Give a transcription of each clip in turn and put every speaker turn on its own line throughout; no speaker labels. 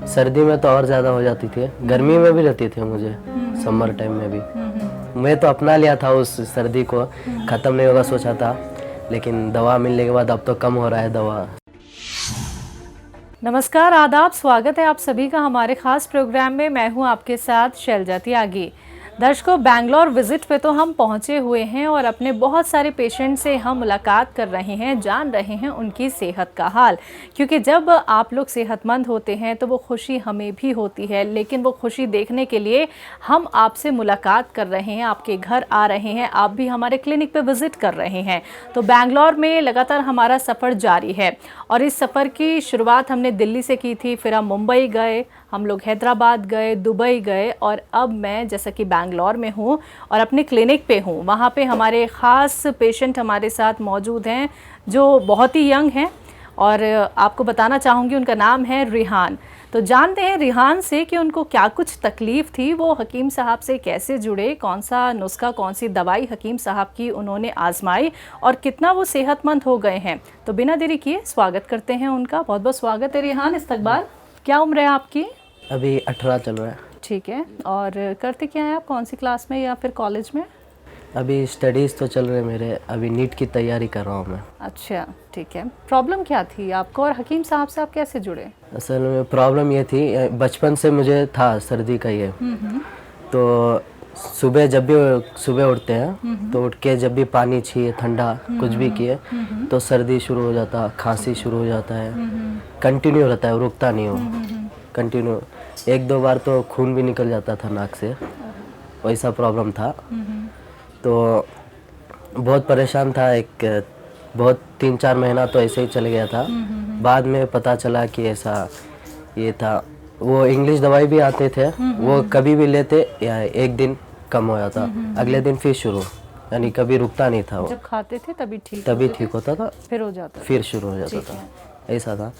सर्दी में तो और ज़्यादा हो जाती थी, गर्मी में भी रहती थी मुझे, समर टाइम में भी। मैं तो अपना लिया था उस सर्दी को, ख़त्म नहीं होगा सोचा था, लेकिन दवा मिलने के बाद अब तो कम हो रहा है दवा।
नमस्कार, आदाब, स्वागत है आप सभी का हमारे खास प्रोग्राम में। मैं हूं आपके साथ शैलजा त्यागी। दर्शकों, बैंगलोर विजिट पे तो हम पहुंचे हुए हैं और अपने बहुत सारे पेशेंट से हम मुलाकात कर रहे हैं, जान रहे हैं उनकी सेहत का हाल। क्योंकि जब आप लोग सेहतमंद होते हैं तो वो खुशी हमें भी होती है, लेकिन वो खुशी देखने के लिए हम आपसे मुलाकात कर रहे हैं, आपके घर आ रहे हैं, आप भी हमारे क्लिनिक पे विजिट कर रहे हैं। तो बैंगलोर में लगातार हमारा सफ़र जारी है और इस सफ़र की शुरुआत हमने दिल्ली से की थी, फिर हम मुंबई गए, हम लोग हैदराबाद गए, दुबई गए और अब मैं जैसा कि बैंगलोर में हूँ और अपने क्लिनिक पे हूँ। वहाँ पे हमारे ख़ास पेशेंट हमारे साथ मौजूद हैं जो बहुत ही यंग हैं और आपको बताना चाहूँगी उनका नाम है रिहान। तो जानते हैं रिहान से कि उनको क्या कुछ तकलीफ़ थी, वो हकीम साहब से कैसे जुड़े, कौन सा नुस्खा, कौन सी दवाई हकीम साहब की उन्होंने आजमाई और कितना वो सेहतमंद हो गए हैं। तो बिना देरी किए स्वागत करते हैं उनका। बहुत बहुत स्वागत है रिहान, इस्तकबाल। क्या उम्र है आपकी?
अभी 18 चल रहा है।
ठीक है। और करते क्या है आप, कौन सी क्लास में या फिर कॉलेज में?
अभी स्टडीज़ तो चल रहे मेरे, अभी नीट की तैयारी कर रहा हूँ मैं।
अच्छा, ठीक है। प्रॉब्लम क्या थी आपको और हकीम साहब से आप कैसे जुड़े?
असल में प्रॉब्लम ये थी, बचपन से मुझे था सर्दी का ये। तो सुबह जब भी सुबह उठते हैं तो उठ के जब भी पानी छिए, ठंडा कुछ भी किए तो सर्दी शुरू हो जाता, खांसी शुरू हो जाता है, कंटिन्यू रहता है, रुकता नहीं हो, कंटिन्यू। एक दो बार तो खून भी निकल जाता था नाक से, वैसा प्रॉब्लम था। तो बहुत परेशान था, एक बहुत 3-4 महीना तो ऐसे ही चले गया था। बाद में पता चला कि ऐसा ये था। वो इंग्लिश दवाई भी आते थे, वो कभी भी लेते या एक दिन कम हो जाता, अगले दिन फिर शुरू, यानी कभी रुकता नहीं था वो।
जब खाते थे तभी ठीक
होता था,
फिर हो जाता
फिर शुरू हो जाता था, ऐसा था।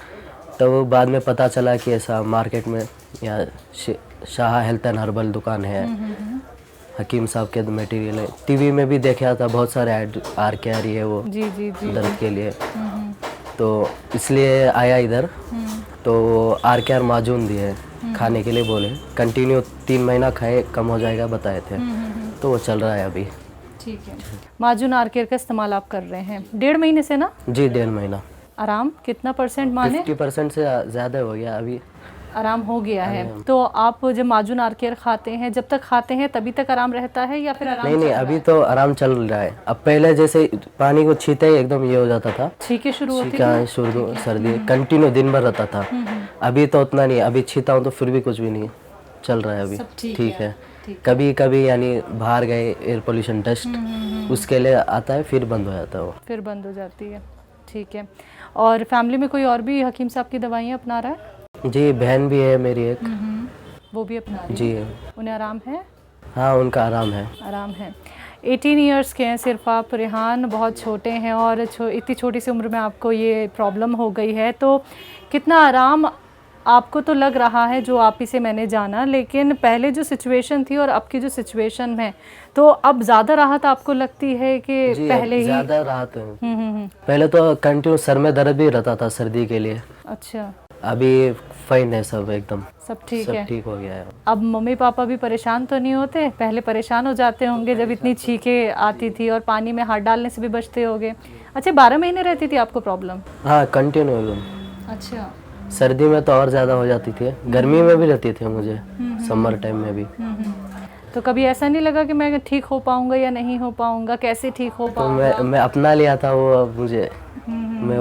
तो बाद में पता चला कि ऐसा मार्केट में या शाह हेल्थ एंड हर्बल दुकान है, हकीम साहब के मटेरियल है। टीवी में भी देखा था, बहुत सारे ऐड आर के आ रही है वो
जी
दर्द के लिए। तो इसलिए आया इधर। तो आर के आर माजून दिए खाने के लिए, बोले कंटिन्यू 3 महीना खाए, कम हो जाएगा बताए थे। तो वो चल रहा है अभी।
ठीक है। माजून आर-केयर का इस्तेमाल आप कर रहे हैं 1.5 महीने से ना?
जी, 1.5 महीना।
आराम कितना परसेंट माने?
50% से ज़्यादा हो गया अभी।
आराम हो गया है। तो आप जब माजून आर-केयर खाते हैं, जब तक खाते हैं तभी तक आराम रहता है या फिर आराम?
नहीं, अभी तो आराम चल रहा है। अब पहले जैसे पानी को छीते ही एकदम ये हो जाता था,
छींके शुरू होती
थी, शुरू सर्दी कंटिन्यू दिन भर रहता था। अभी तो उतना नहीं, अभी छीता हूँ तो फिर भी कुछ भी नहीं, चल रहा है अभी, ठीक है। कभी कभी यानी बाहर गए, एयर पोल्यूशन, डस्ट, उसके लिए आता है, फिर बंद हो जाता है वो,
फिर बंद हो जाती है। ठीक है। और फैमिली में कोई और भी हकीम साहब की दवाइयाँ अपना रहा है?
जी, बहन भी है मेरी एक,
वो भी अपना रही है?
जी।
उन्हें आराम है?
हाँ, उनका आराम है।
आराम है। 18 ईयर्स के हैं सिर्फ आप रिहान, बहुत छोटे हैं और इतनी छोटी सी उम्र में आपको ये प्रॉब्लम हो गई है। तो कितना आराम आपको तो लग रहा है, जो आप ही से मैंने जाना, लेकिन पहले जो सिचुएशन थी और अब की जो सिचुएशन है, तो अब ज़्यादा राहत आपको लगती है कि
जी,
पहले ही?
ज़्यादा राहत है। पहले तो कंटिन्यू सर में दर्द भी रहता था सर्दी के लिए।
अच्छा।
अभी फाइन है, सब एकदम,
सब ठीक है,
सब ठीक हो गया है।
अब मम्मी पापा भी परेशान तो नहीं होते? पहले परेशान हो जाते होंगे जब इतनी छींकें आती थी और पानी में हाथ डालने से भी बचते होंगे। अच्छा, 12 महीने रहती थी आपको प्रॉब्लम?
हाँ, कंटिन्यू एकदम।
अच्छा।
सर्दी में तो और ज़्यादा हो जाती थी, गर्मी में भी रहती थी मुझे, समर टाइम में भी।
तो कभी ऐसा नहीं लगा कि मैं ठीक हो पाऊंगा या नहीं हो पाऊंगा, कैसे ठीक हो
तो
पाऊंगा?
मैं अपना लिया था वो, अब मुझे मैं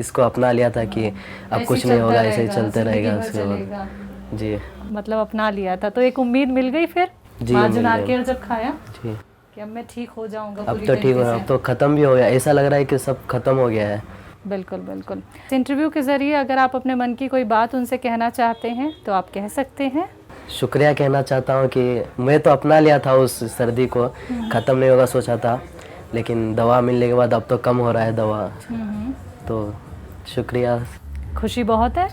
इसको अपना लिया था कि अब कुछ नहीं होगा, ऐसे ही चलते रहेगा उसके बाद। जी,
मतलब अपना लिया था, तो एक उम्मीद मिल गई फिर
जी,
माजून आर-केयर जब खाया
जी।
कि अब मैं ठीक हो जाऊंगा
अब
पूरी
तो ठीक
तरीके
हो,
से।
अब तो ख़त्म भी हो गया, ऐसा लग रहा है कि सब ख़त्म हो गया है।
बिल्कुल बिल्कुल। इस इंटरव्यू के ज़रिए अगर आप अपने मन की कोई बात उनसे कहना चाहते हैं तो आप कह सकते हैं।
शुक्रिया कहना चाहता हूँ कि मैं तो अपना लिया था उस सर्दी को, ख़त्म नहीं होगा सोचा था, लेकिन दवा मिलने के बाद अब तो कम हो रहा है दवा। तो शुक्रिया।
खुशी बहुत है?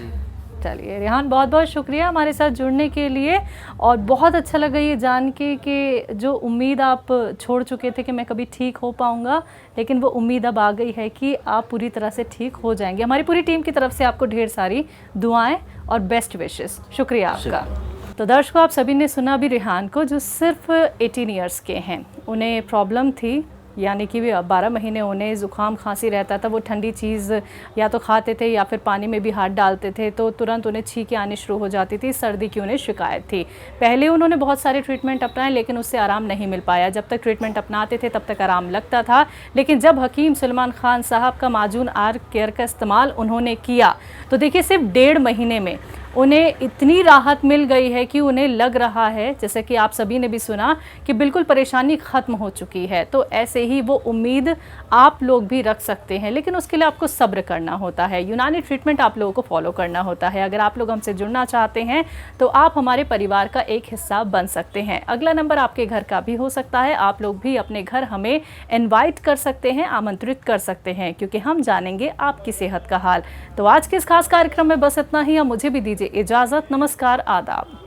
चलिए रेहान, बहुत बहुत शुक्रिया हमारे साथ जुड़ने के लिए, और बहुत अच्छा लगा ये जान के कि जो उम्मीद आप छोड़ चुके थे कि मैं कभी ठीक हो पाऊंगा, लेकिन वो उम्मीद अब आ गई है कि आप पूरी तरह से ठीक हो जाएंगे। हमारी पूरी टीम की तरफ से आपको ढेर सारी दुआएं और बेस्ट विशेस। शुक्रिया आपका। तो दर्शकों, आप सभी ने सुना भी रेहान को, जो सिर्फ 18 ईयर्स के हैं। उन्हें प्रॉब्लम थी, यानी कि 12 महीने उन्हें ज़ुकाम खांसी रहता था। वो ठंडी चीज़ या तो खाते थे या फिर पानी में भी हाथ डालते थे तो तुरंत उन्हें छींकें आनी शुरू हो जाती थी। सर्दी की उन्हें शिकायत थी। पहले उन्होंने बहुत सारे ट्रीटमेंट अपनाए, लेकिन उससे आराम नहीं मिल पाया। जब तक ट्रीटमेंट अपनाते थे तब तक आराम लगता था, लेकिन जब हकीम सलमान खान साहब का माजून आर केयर का इस्तेमाल उन्होंने किया तो देखिए सिर्फ 1.5 महीने में उन्हें इतनी राहत मिल गई है कि उन्हें लग रहा है, जैसे कि आप सभी ने भी सुना, कि बिल्कुल परेशानी ख़त्म हो चुकी है। तो ऐसे ही वो उम्मीद आप लोग भी रख सकते हैं, लेकिन उसके लिए आपको सब्र करना होता है। यूनानी ट्रीटमेंट आप लोगों को फॉलो करना होता है। अगर आप लोग हमसे जुड़ना चाहते हैं तो आप हमारे परिवार का एक हिस्सा बन सकते हैं। अगला नंबर आपके घर का भी हो सकता है। आप लोग भी अपने घर हमें इन्वाइट कर सकते हैं, आमंत्रित कर सकते हैं, क्योंकि हम जानेंगे आपकी सेहत का हाल। तो आज के इस खास कार्यक्रम में बस इतना ही। अब मुझे भी दीजिए इजाज़त। नमस्कार, आदाब।